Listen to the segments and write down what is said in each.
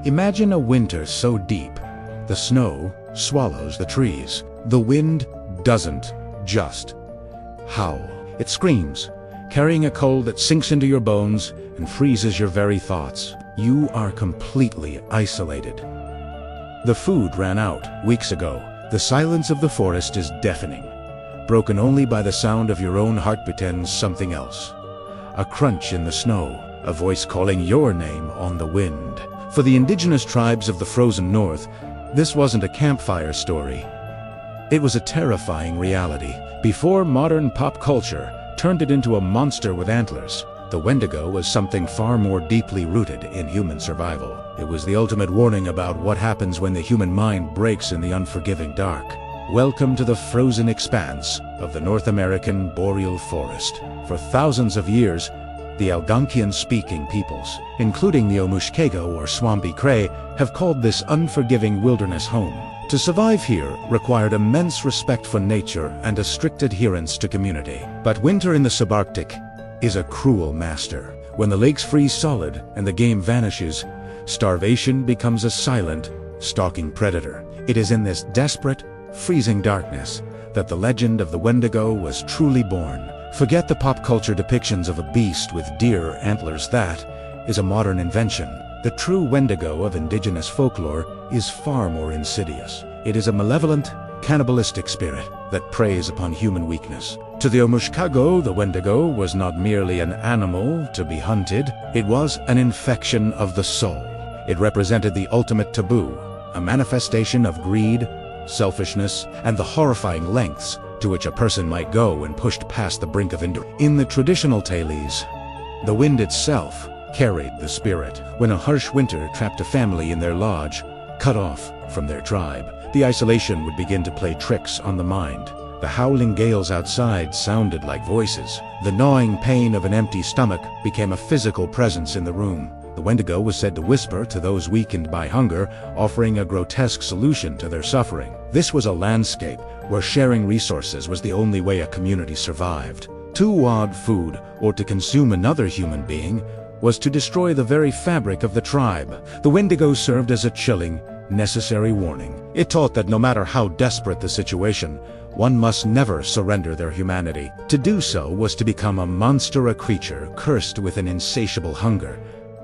Imagine a winter so deep, the snow swallows the trees. The wind doesn't just howl. It screams, carrying a cold that sinks into your bones and freezes your very thoughts. You are completely isolated. The food ran out weeks ago. The silence of the forest is deafening, broken only by the sound of your own heart pretends something else. A crunch in the snow, a voice calling your name on the wind. For the indigenous tribes of the frozen north, this wasn't a campfire story. It was a terrifying reality. Before modern pop culture turned it into a monster with antlers, the Wendigo was something far more deeply rooted in human survival. It was the ultimate warning about what happens when the human mind breaks in the unforgiving dark. Welcome to the frozen expanse of the North American boreal forest. For thousands of years, the Algonquian-speaking peoples, including the Omushkego or Swampy Cree, have called this unforgiving wilderness home. To survive here required immense respect for nature and a strict adherence to community. But winter in the subarctic is a cruel master. When the lakes freeze solid and the game vanishes, starvation becomes a silent, stalking predator. It is in this desperate, freezing darkness that the legend of the Wendigo was truly born. Forget the pop culture depictions of a beast with deer antlers. That is a modern invention. The true Wendigo of indigenous folklore is far more insidious. It is a malevolent, cannibalistic spirit that preys upon human weakness. To the Omushkego, the Wendigo was not merely an animal to be hunted, it was an infection of the soul. It represented the ultimate taboo, a manifestation of greed, selfishness, and the horrifying lengths to which a person might go when pushed past the brink of endurance. In the traditional tales, the wind itself carried the spirit. When a harsh winter trapped a family in their lodge, cut off from their tribe, the isolation would begin to play tricks on the mind. The howling gales outside sounded like voices. The gnawing pain of an empty stomach became a physical presence in the room. The Wendigo was said to whisper to those weakened by hunger, offering a grotesque solution to their suffering. This was a landscape where sharing resources was the only way a community survived. To wad food or to consume another human being was to destroy the very fabric of the tribe. The Wendigo served as a chilling, necessary warning. It taught that no matter how desperate the situation, one must never surrender their humanity. To do so was to become a monster, a creature cursed with an insatiable hunger,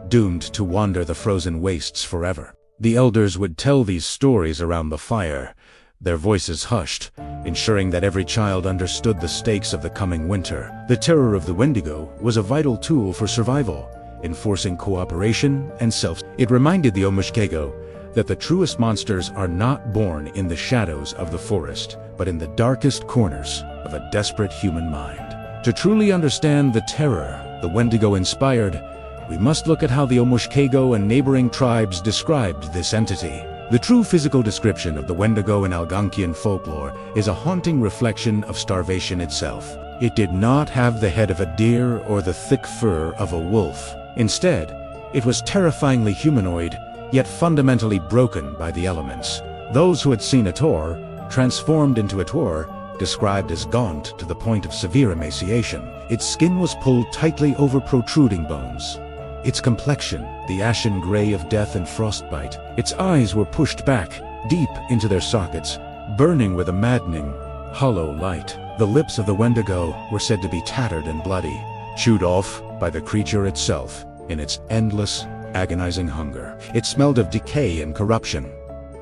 doomed to wander the frozen wastes forever. The elders would tell these stories around the fire, their voices hushed, ensuring that every child understood the stakes of the coming winter. The terror of the Wendigo was a vital tool for survival, enforcing cooperation and self. It reminded the Omushkego that the truest monsters are not born in the shadows of the forest, but in the darkest corners of a desperate human mind. To truly understand the terror the Wendigo inspired, we must look at how the Omushkego and neighboring tribes described this entity. The true physical description of the Wendigo in Algonquian folklore is a haunting reflection of starvation itself. It did not have the head of a deer or the thick fur of a wolf. Instead, it was terrifyingly humanoid, yet fundamentally broken by the elements. Those who had seen a Tor, transformed into a Tor, described as gaunt to the point of severe emaciation. Its skin was pulled tightly over protruding bones. Its complexion, the ashen gray of death and frostbite. Its eyes were pushed back, deep into their sockets, burning with a maddening, hollow light. The lips of the Wendigo were said to be tattered and bloody, chewed off by the creature itself in its endless, agonizing hunger. It smelled of decay and corruption,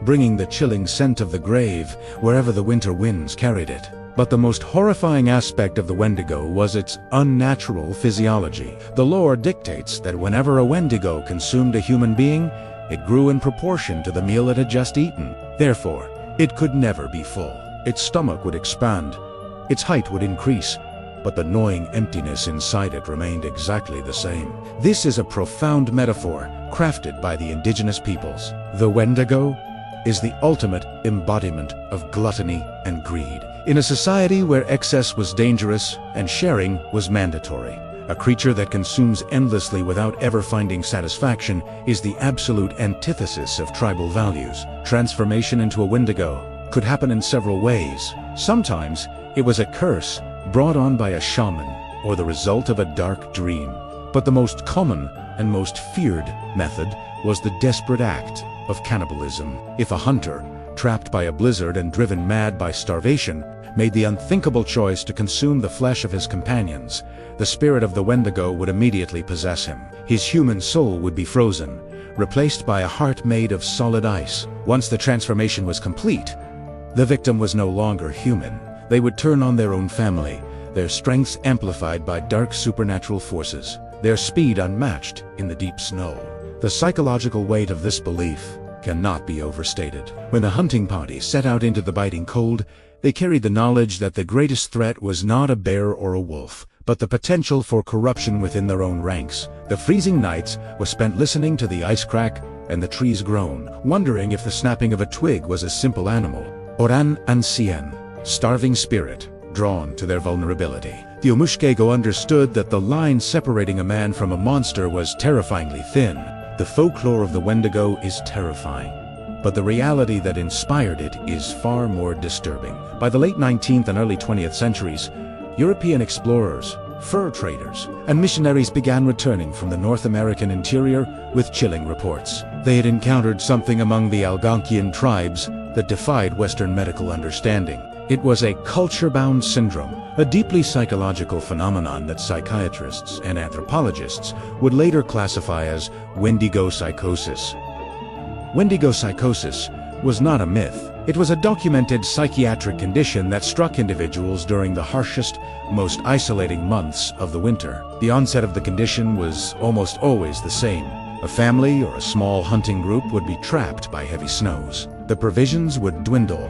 bringing the chilling scent of the grave wherever the winter winds carried it. But the most horrifying aspect of the Wendigo was its unnatural physiology. The lore dictates that whenever a Wendigo consumed a human being, it grew in proportion to the meal it had just eaten. Therefore, it could never be full. Its stomach would expand, its height would increase, but the gnawing emptiness inside it remained exactly the same. This is a profound metaphor crafted by the indigenous peoples. The Wendigo is the ultimate embodiment of gluttony and greed. In a society where excess was dangerous and sharing was mandatory, a creature that consumes endlessly without ever finding satisfaction is the absolute antithesis of tribal values. Transformation into a Wendigo could happen in several ways. Sometimes it was a curse brought on by a shaman or the result of a dark dream. But the most common and most feared method was the desperate act of cannibalism. If a hunter, trapped by a blizzard and driven mad by starvation, made the unthinkable choice to consume the flesh of his companions, the spirit of the Wendigo would immediately possess him. His human soul would be frozen, replaced by a heart made of solid ice. Once the transformation was complete, the victim was no longer human. They would turn on their own family, their strengths amplified by dark supernatural forces, their speed unmatched in the deep snow. The psychological weight of this belief cannot be overstated. When the hunting party set out into the biting cold, they carried the knowledge that the greatest threat was not a bear or a wolf, but the potential for corruption within their own ranks. The freezing nights were spent listening to the ice crack and the trees groan, wondering if the snapping of a twig was a simple animal, or an ancien, starving spirit, drawn to their vulnerability. The Umushkego understood that the line separating a man from a monster was terrifyingly thin. The folklore of the Wendigo is terrifying, but the reality that inspired it is far more disturbing. By the late 19th and early 20th centuries, European explorers, fur traders, and missionaries began returning from the North American interior with chilling reports. They had encountered something among the Algonquian tribes that defied Western medical understanding. It was a culture-bound syndrome, a deeply psychological phenomenon that psychiatrists and anthropologists would later classify as Wendigo psychosis. Wendigo psychosis was not a myth. It was a documented psychiatric condition that struck individuals during the harshest, most isolating months of the winter. The onset of the condition was almost always the same. A family or a small hunting group would be trapped by heavy snows. The provisions would dwindle,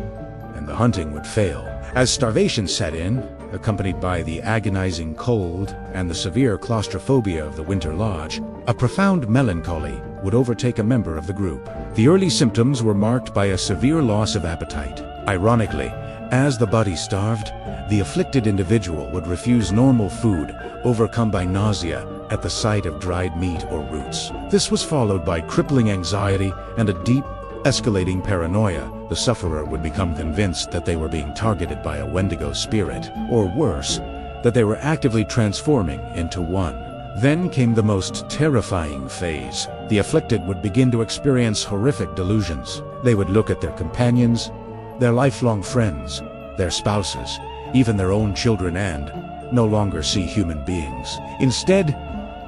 and the hunting would fail. As starvation set in, accompanied by the agonizing cold and the severe claustrophobia of the winter lodge, a profound melancholy would overtake a member of the group. The early symptoms were marked by a severe loss of appetite. Ironically, as the body starved, the afflicted individual would refuse normal food, overcome by nausea at the sight of dried meat or roots. This was followed by crippling anxiety and a deep, escalating paranoia. The sufferer would become convinced that they were being targeted by a Wendigo spirit, or worse, that they were actively transforming into one. Then came the most terrifying phase. The afflicted would begin to experience horrific delusions. They would look at their companions, their lifelong friends, their spouses, even their own children, and no longer see human beings. Instead,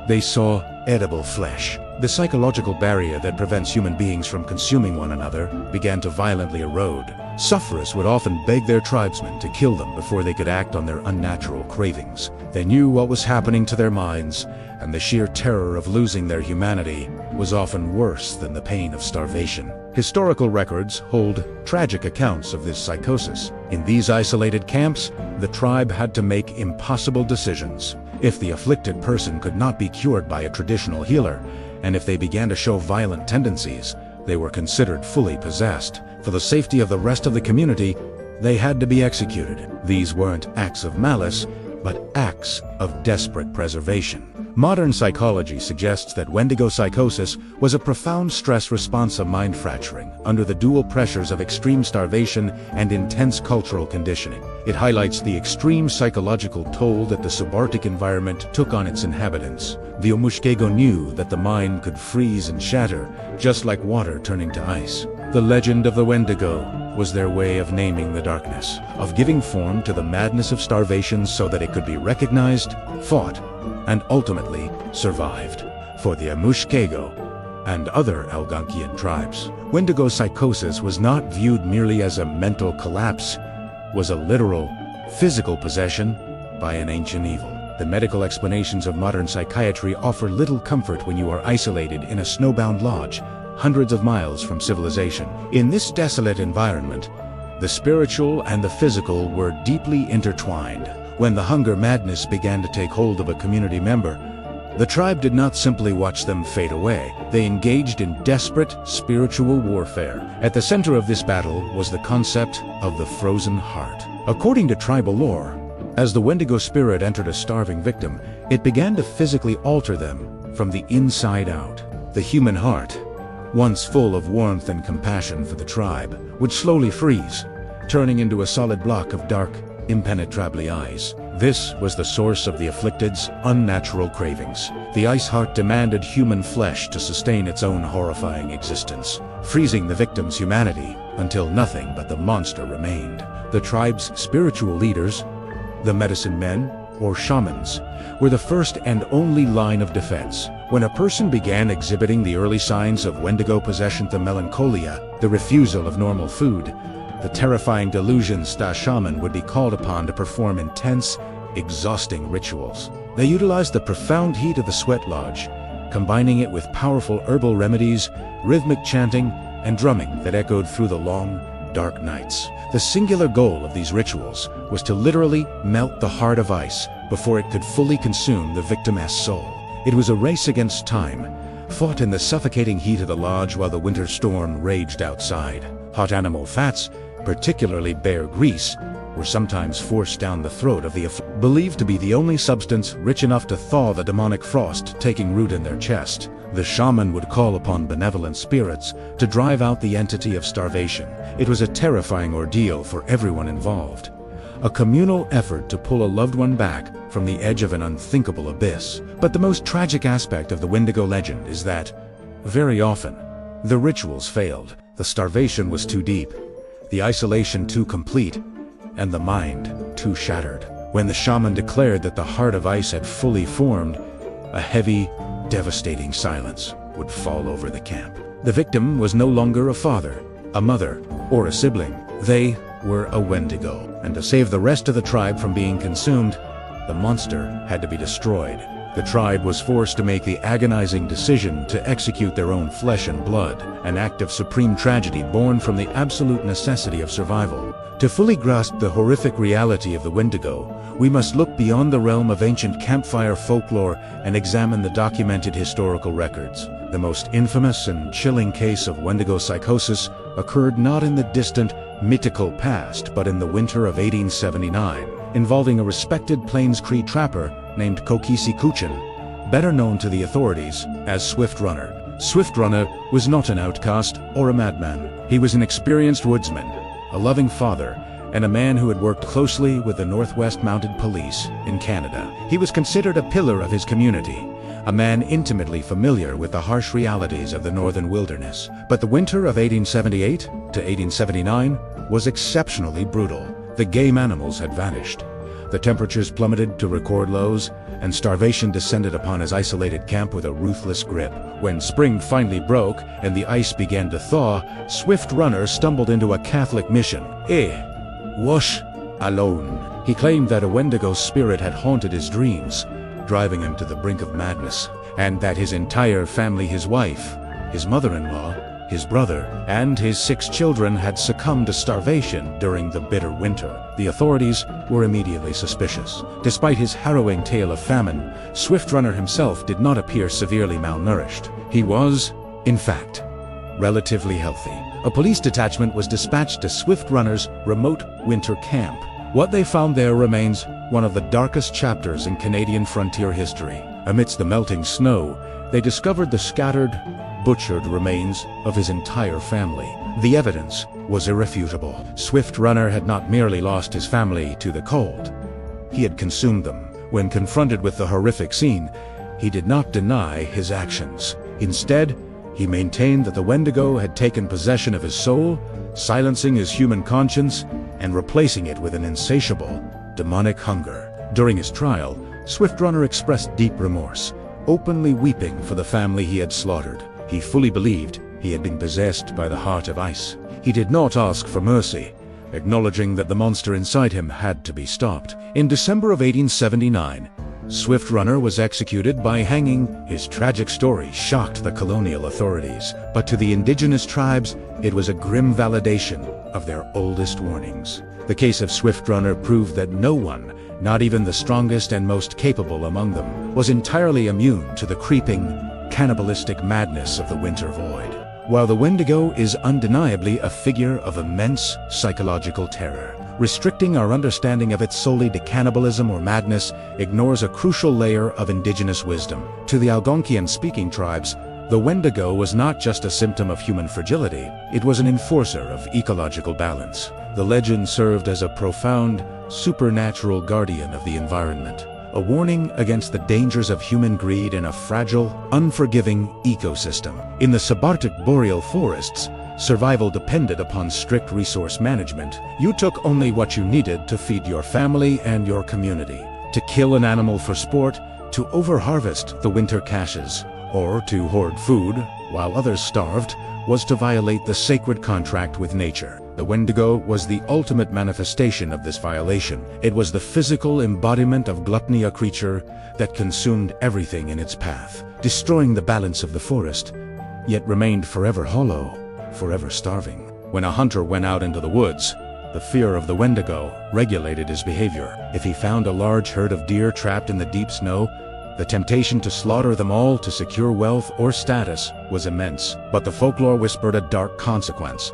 they saw edible flesh. The psychological barrier that prevents human beings from consuming one another began to violently erode. Sufferers would often beg their tribesmen to kill them before they could act on their unnatural cravings. They knew what was happening to their minds, and the sheer terror of losing their humanity was often worse than the pain of starvation. Historical records hold tragic accounts of this psychosis. In these isolated camps, the tribe had to make impossible decisions. If the afflicted person could not be cured by a traditional healer, and if they began to show violent tendencies, they were considered fully possessed. For the safety of the rest of the community, they had to be executed. These weren't acts of malice, but acts of desperate preservation. Modern psychology suggests that Wendigo psychosis was a profound stress response of mind fracturing under the dual pressures of extreme starvation and intense cultural conditioning. It highlights the extreme psychological toll that the subarctic environment took on its inhabitants. The Umushkego knew that the mind could freeze and shatter, just like water turning to ice. The legend of the Wendigo was their way of naming the darkness, of giving form to the madness of starvation so that it could be recognized, fought, and ultimately survived. For the Umushkego and other Algonquian tribes, Wendigo psychosis was not viewed merely as a mental collapse, was a literal, physical possession by an ancient evil. The medical explanations of modern psychiatry offer little comfort when you are isolated in a snowbound lodge, hundreds of miles from civilization. In this desolate environment, the spiritual and the physical were deeply intertwined. When the hunger madness began to take hold of a community member, the tribe did not simply watch them fade away. They engaged in desperate spiritual warfare. At the center of this battle was the concept of the frozen heart. According to tribal lore, as the Wendigo spirit entered a starving victim, it began to physically alter them from the inside out. The human heart, once full of warmth and compassion for the tribe, would slowly freeze, turning into a solid block of dark, impenetrably eyes. This was the source of the afflicted's unnatural cravings. The ice heart demanded human flesh to sustain its own horrifying existence, freezing the victim's humanity until nothing but the monster remained. The tribe's spiritual leaders, the medicine men, or shamans, were the first and only line of defense. When a person began exhibiting the early signs of Wendigo possession, the melancholia, the refusal of normal food, the terrifying delusions, the shaman would be called upon to perform intense, exhausting rituals. They utilized the profound heat of the sweat lodge, combining it with powerful herbal remedies, rhythmic chanting, and drumming that echoed through the long, dark nights. The singular goal of these rituals was to literally melt the heart of ice before it could fully consume the victim's soul. It was a race against time, fought in the suffocating heat of the lodge while the winter storm raged outside. Hot animal fats, particularly bear grease, were sometimes forced down the throat of the believed to be the only substance rich enough to thaw the demonic frost taking root in their chest. The shaman would call upon benevolent spirits to drive out the entity of starvation. It was a terrifying ordeal for everyone involved, a communal effort to pull a loved one back from the edge of an unthinkable abyss. But the most tragic aspect of the Wendigo legend is that, very often, the rituals failed. The starvation was too deep, the isolation too complete, and the mind too shattered. When the shaman declared that the heart of ice had fully formed, a heavy, devastating silence would fall over the camp. The victim was no longer a father, a mother, or a sibling. They were a Wendigo, and to save the rest of the tribe from being consumed, the monster had to be destroyed. The tribe was forced to make the agonizing decision to execute their own flesh and blood, an act of supreme tragedy born from the absolute necessity of survival. To fully grasp the horrific reality of the Wendigo, we must look beyond the realm of ancient campfire folklore and examine the documented historical records. The most infamous and chilling case of Wendigo psychosis occurred not in the distant, mythical past, but in the winter of 1879, involving a respected Plains Cree trapper named Kokisi Kuchin, better known to the authorities as Swift Runner. Swift Runner was not an outcast or a madman. He was an experienced woodsman, a loving father, and a man who had worked closely with the Northwest Mounted Police in Canada. He was considered a pillar of his community, a man intimately familiar with the harsh realities of the northern wilderness. But the winter of 1878 to 1879 was exceptionally brutal. The game animals had vanished. The temperatures plummeted to record lows, and starvation descended upon his isolated camp with a ruthless grip. When spring finally broke and the ice began to thaw, Swift Runner stumbled into a Catholic mission. Wash alone. He claimed that a Wendigo spirit had haunted his dreams, driving him to the brink of madness, and that his entire family, his wife, his mother-in-law, his brother, and his 6 children had succumbed to starvation during the bitter winter. The authorities were immediately suspicious. Despite his harrowing tale of famine, Swift Runner himself did not appear severely malnourished. He was, in fact, relatively healthy. A police detachment was dispatched to Swift Runner's remote winter camp. What they found there remains one of the darkest chapters in Canadian frontier history. Amidst the melting snow, they discovered the scattered, butchered remains of his entire family. The evidence was irrefutable. Swift Runner had not merely lost his family to the cold, he had consumed them. When confronted with the horrific scene, he did not deny his actions. Instead, he maintained that the Wendigo had taken possession of his soul, silencing his human conscience and replacing it with an insatiable, demonic hunger. During his trial, Swift Runner expressed deep remorse, openly weeping for the family he had slaughtered. He fully believed he had been possessed by the heart of ice. He did not ask for mercy, acknowledging that the monster inside him had to be stopped. In December of 1879, Swift Runner was executed by hanging. His tragic story shocked the colonial authorities, but to the indigenous tribes, it was a grim validation of their oldest warnings. The case of Swift Runner proved that no one, not even the strongest and most capable among them, was entirely immune to the creeping, cannibalistic madness of the winter void. While the Wendigo is undeniably a figure of immense psychological terror, restricting our understanding of it solely to cannibalism or madness ignores a crucial layer of indigenous wisdom. To the Algonquian-speaking tribes, The Wendigo was not just a symptom of human fragility, it was an enforcer of ecological balance. The legend served as a profound, supernatural guardian of the environment, a warning against the dangers of human greed in a fragile, unforgiving ecosystem. In the subarctic boreal forests, survival depended upon strict resource management. You took only what you needed to feed your family and your community. To kill an animal for sport, to overharvest the winter caches, or to hoard food while others starved, was to violate the sacred contract with nature. The Wendigo was the ultimate manifestation of this violation. It was the physical embodiment of gluttony, a creature that consumed everything in its path, destroying the balance of the forest, yet remained forever hollow, forever starving. When a hunter went out into the woods, the fear of the Wendigo regulated his behavior. If he found a large herd of deer trapped in the deep snow, the temptation to slaughter them all to secure wealth or status was immense. But the folklore whispered a dark consequence.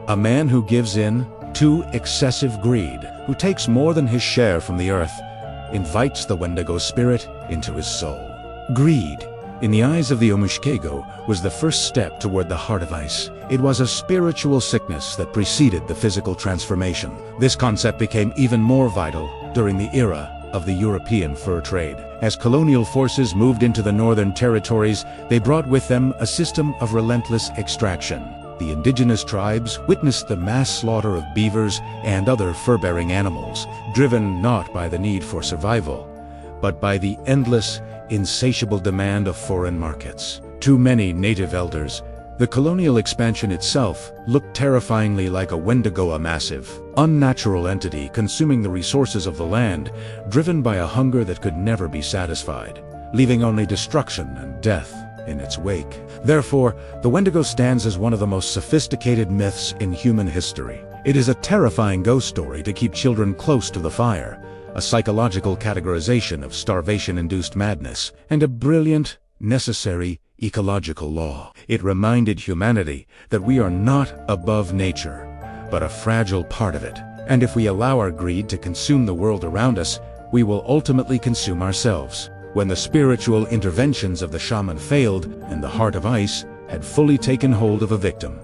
A man who gives in to excessive greed, who takes more than his share from the earth, invites the Wendigo spirit into his soul. Greed, in the eyes of the Omushkego, was the first step toward the heart of ice. It was a spiritual sickness that preceded the physical transformation. This concept became even more vital during the era of the European fur trade. As colonial forces moved into the northern territories, they brought with them a system of relentless extraction. The indigenous tribes witnessed the mass slaughter of beavers and other fur-bearing animals, driven not by the need for survival, but by the endless, insatiable demand of foreign markets. To many native elders, the colonial expansion itself looked terrifyingly like a Wendigo, a massive, unnatural entity consuming the resources of the land, driven by a hunger that could never be satisfied, leaving only destruction and death in its wake. Therefore, the Wendigo stands as one of the most sophisticated myths in human history. It is a terrifying ghost story to keep children close to the fire, a psychological categorization of starvation-induced madness, and a brilliant, necessary ecological law. It reminded humanity that we are not above nature, but a fragile part of it. And if we allow our greed to consume the world around us, we will ultimately consume ourselves. When the spiritual interventions of the shaman failed and the heart of ice had fully taken hold of a victim,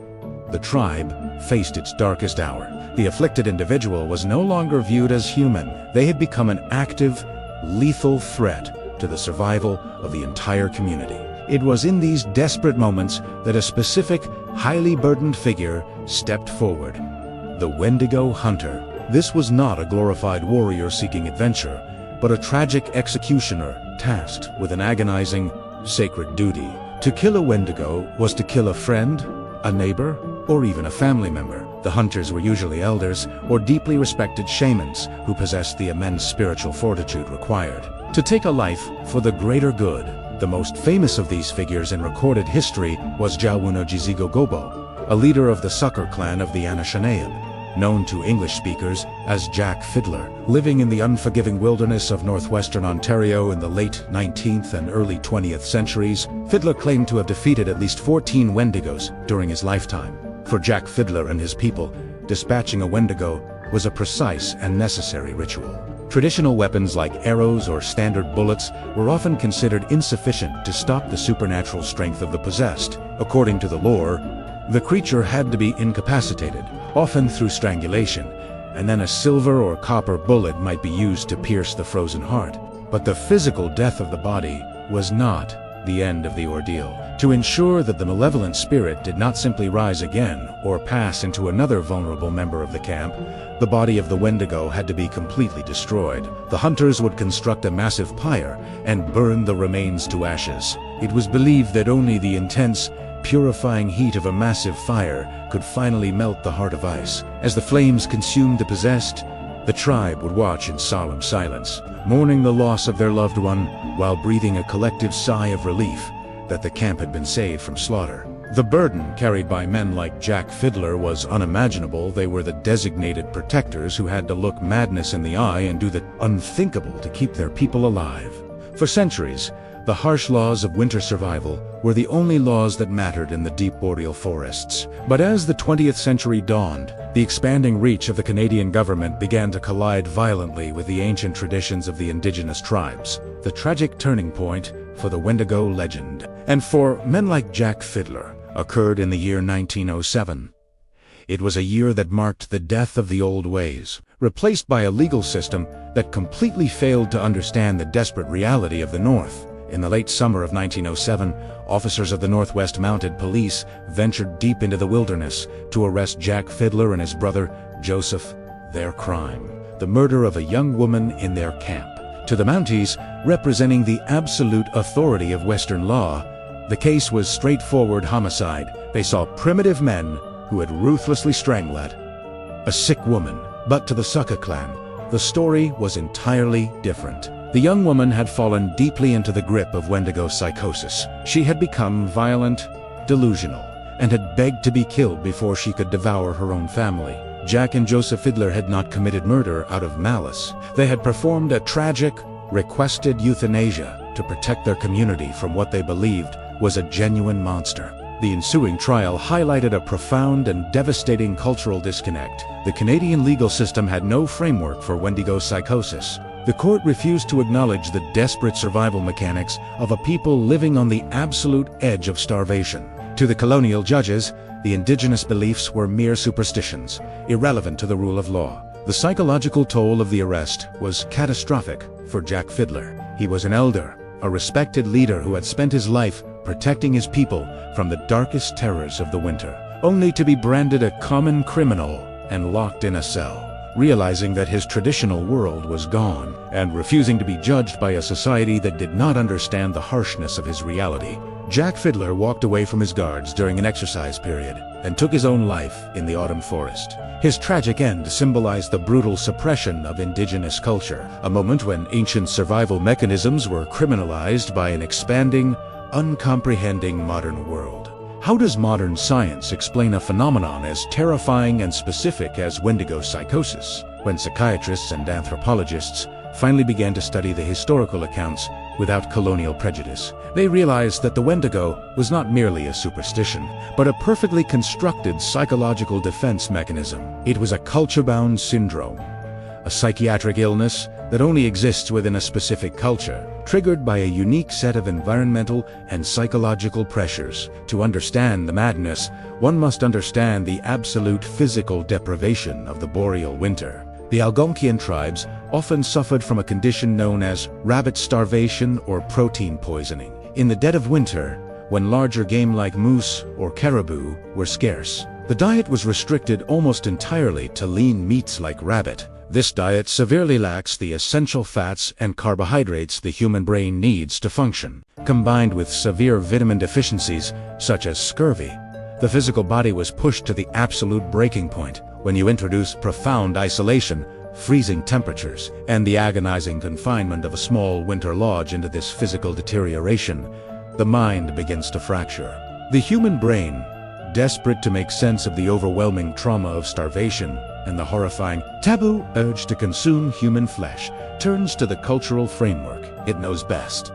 the tribe faced its darkest hour. The afflicted individual was no longer viewed as human. They had become an active, lethal threat to the survival of the entire community. It was in these desperate moments that a specific, highly burdened figure stepped forward: the Wendigo hunter. This was not a glorified warrior seeking adventure, but a tragic executioner tasked with an agonizing, sacred duty. To kill a Wendigo was to kill a friend, a neighbor, or even a family member. The hunters were usually elders or deeply respected shamans who possessed the immense spiritual fortitude required to take a life for the greater good. The most famous of these figures in recorded history was Jawuno Gobo, a leader of the Sucker clan of the Anishinaabe, known to English speakers as Jack Fiddler. Living in the unforgiving wilderness of northwestern Ontario in the late 19th and early 20th centuries, Fiddler claimed to have defeated at least 14 Wendigos during his lifetime. For Jack Fiddler and his people, dispatching a Wendigo was a precise and necessary ritual. Traditional weapons like arrows or standard bullets were often considered insufficient to stop the supernatural strength of the possessed. According to the lore, the creature had to be incapacitated, often through strangulation, and then a silver or copper bullet might be used to pierce the frozen heart. But the physical death of the body was not the end of the ordeal. To ensure that the malevolent spirit did not simply rise again or pass into another vulnerable member of the camp, the body of the Wendigo had to be completely destroyed. The hunters would construct a massive pyre and burn the remains to ashes. It was believed that only the intense, purifying heat of a massive fire could finally melt the heart of ice. As the flames consumed the possessed, the tribe would watch in solemn silence, mourning the loss of their loved one while breathing a collective sigh of relief that the camp had been saved from slaughter. The burden carried by men like Jack Fiddler was unimaginable. They were the designated protectors who had to look madness in the eye and do the unthinkable to keep their people alive. For centuries, the harsh laws of winter survival were the only laws that mattered in the deep boreal forests. But as the 20th century dawned, the expanding reach of the Canadian government began to collide violently with the ancient traditions of the indigenous tribes, the tragic turning point for the Wendigo legend. and for men like Jack Fiddler, occurred in the year 1907. It was a year that marked the death of the old ways, replaced by a legal system that completely failed to understand the desperate reality of the North. In the late summer of 1907, officers of the Northwest Mounted Police ventured deep into the wilderness to arrest Jack Fiddler and his brother, Joseph. Their crime: the murder of a young woman in their camp. To the Mounties, representing the absolute authority of Western law, the case was straightforward homicide. They saw primitive men who had ruthlessly strangled a sick woman. But to the Succa clan, the story was entirely different. The young woman had fallen deeply into the grip of Wendigo psychosis. She had become violent, delusional, and had begged to be killed before she could devour her own family. Jack and Joseph Fiddler had not committed murder out of malice. They had performed a tragic, requested euthanasia to protect their community from what they believed was a genuine monster. The ensuing trial highlighted a profound and devastating cultural disconnect. The Canadian legal system had no framework for Wendigo psychosis. The court refused to acknowledge the desperate survival mechanics of a people living on the absolute edge of starvation. To the colonial judges, the indigenous beliefs were mere superstitions, irrelevant to the rule of law. The psychological toll of the arrest was catastrophic for Jack Fiddler. He was an elder, a respected leader who had spent his life protecting his people from the darkest terrors of the winter, only to be branded a common criminal and locked in a cell. Realizing that his traditional world was gone, and refusing to be judged by a society that did not understand the harshness of his reality, Jack Fiddler walked away from his guards during an exercise period and took his own life in the autumn forest. His tragic end symbolized the brutal suppression of indigenous culture, a moment when ancient survival mechanisms were criminalized by an expanding, uncomprehending modern world. How does modern science explain a phenomenon as terrifying and specific as Wendigo psychosis? When psychiatrists and anthropologists finally began to study the historical accounts without colonial prejudice, they realized that the Wendigo was not merely a superstition, but a perfectly constructed psychological defense mechanism. It was a culture-bound syndrome, a psychiatric illness that only exists within a specific culture, triggered by a unique set of environmental and psychological pressures. To understand the madness, one must understand the absolute physical deprivation of the boreal winter. The Algonquian tribes often suffered from a condition known as rabbit starvation or protein poisoning. In the dead of winter, when larger game like moose or caribou were scarce, the diet was restricted almost entirely to lean meats like rabbit. This diet severely lacks the essential fats and carbohydrates the human brain needs to function. Combined with severe vitamin deficiencies, such as scurvy, the physical body was pushed to the absolute breaking point. When you introduce profound isolation, freezing temperatures, and the agonizing confinement of a small winter lodge into this physical deterioration, the mind begins to fracture. The human brain, desperate to make sense of the overwhelming trauma of starvation and the horrifying taboo urge to consume human flesh, turns to the cultural framework it knows best.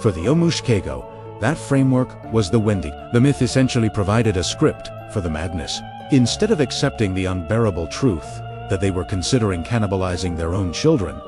For the Omushkego, that framework was the Wendigo. The myth essentially provided a script for the madness. Instead of accepting the unbearable truth that they were considering cannibalizing their own children,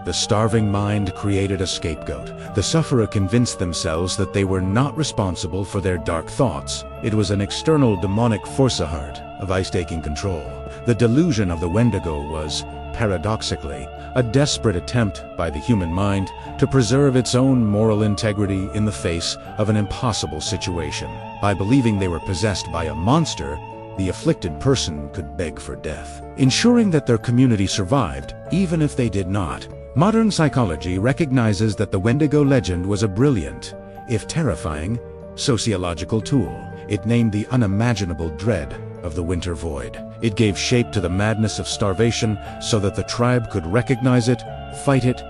the starving mind created a scapegoat. The sufferer convinced themselves that they were not responsible for their dark thoughts. It was an external demonic forceheart of ice-taking control. The delusion of the Wendigo was, paradoxically, a desperate attempt by the human mind to preserve its own moral integrity in the face of an impossible situation. By believing they were possessed by a monster, the afflicted person could beg for death, ensuring that their community survived, even if they did not. Modern psychology recognizes that the Wendigo legend was a brilliant, if terrifying, sociological tool. It named the unimaginable dread of the winter void. It gave shape to the madness of starvation so that the tribe could recognize it, fight it,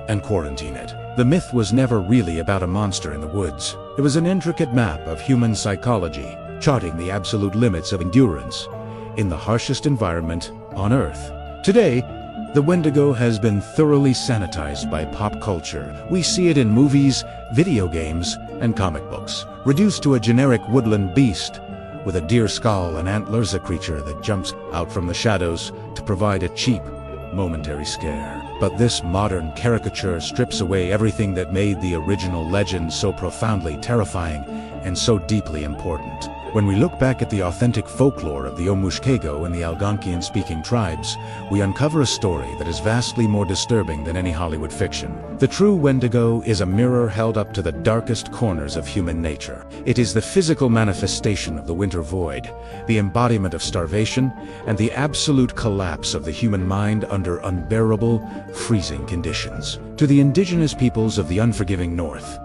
and quarantine it. The myth was never really about a monster in the woods. It was an intricate map of human psychology, charting the absolute limits of endurance in the harshest environment on Earth. Today, the Wendigo has been thoroughly sanitized by pop culture. We see it in movies, video games, and comic books. Reduced to a generic woodland beast, with a deer skull and antlers, a creature that jumps out from the shadows to provide a cheap, momentary scare. But this modern caricature strips away everything that made the original legend so profoundly terrifying and so deeply important. When we look back at the authentic folklore of the Omushkego and the Algonquian-speaking tribes, we uncover a story that is vastly more disturbing than any Hollywood fiction. The true Wendigo is a mirror held up to the darkest corners of human nature. It is the physical manifestation of the winter void, the embodiment of starvation, and the absolute collapse of the human mind under unbearable, freezing conditions. To the indigenous peoples of the unforgiving North,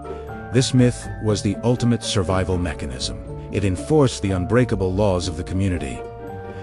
this myth was the ultimate survival mechanism. It enforced the unbreakable laws of the community.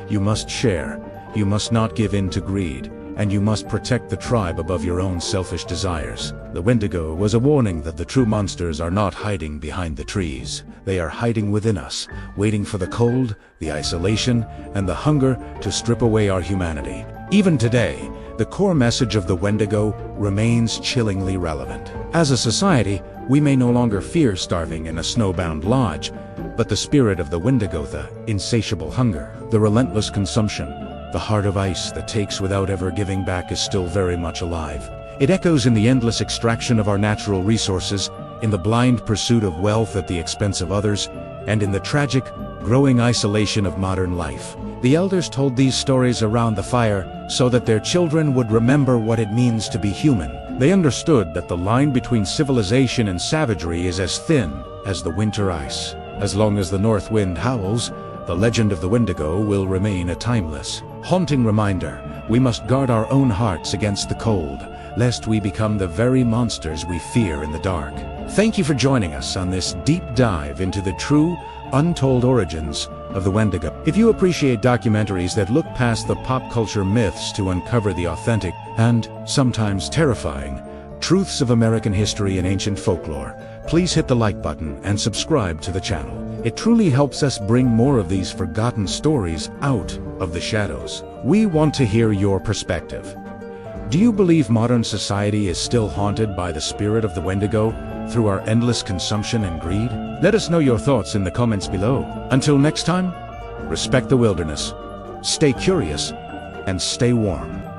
You must share, you must not give in to greed, and you must protect the tribe above your own selfish desires. The Wendigo was a warning that the true monsters are not hiding behind the trees. They are hiding within us, waiting for the cold, the isolation, and the hunger to strip away our humanity. Even today, the core message of the Wendigo remains chillingly relevant. As a society, we may no longer fear starving in a snowbound lodge, but the spirit of the Wendigo, the insatiable hunger, the relentless consumption, the heart of ice that takes without ever giving back is still very much alive. It echoes in the endless extraction of our natural resources, in the blind pursuit of wealth at the expense of others, and in the tragic, growing isolation of modern life. The elders told these stories around the fire so that their children would remember what it means to be human. They understood that the line between civilization and savagery is as thin as the winter ice. As long as the north wind howls, the legend of the Wendigo will remain a timeless, haunting reminder. We must guard our own hearts against the cold, lest we become the very monsters we fear in the dark. Thank you for joining us on this deep dive into the true, untold origins of the Wendigo. If you appreciate documentaries that look past the pop culture myths to uncover the authentic and sometimes terrifying truths of American history and ancient folklore, please hit the like button and subscribe to the channel. It truly helps us bring more of these forgotten stories out of the shadows. We want to hear your perspective. Do you believe modern society is still haunted by the spirit of the Wendigo through our endless consumption and greed? Let us know your thoughts in the comments below. Until next time, respect the wilderness, stay curious, and stay warm.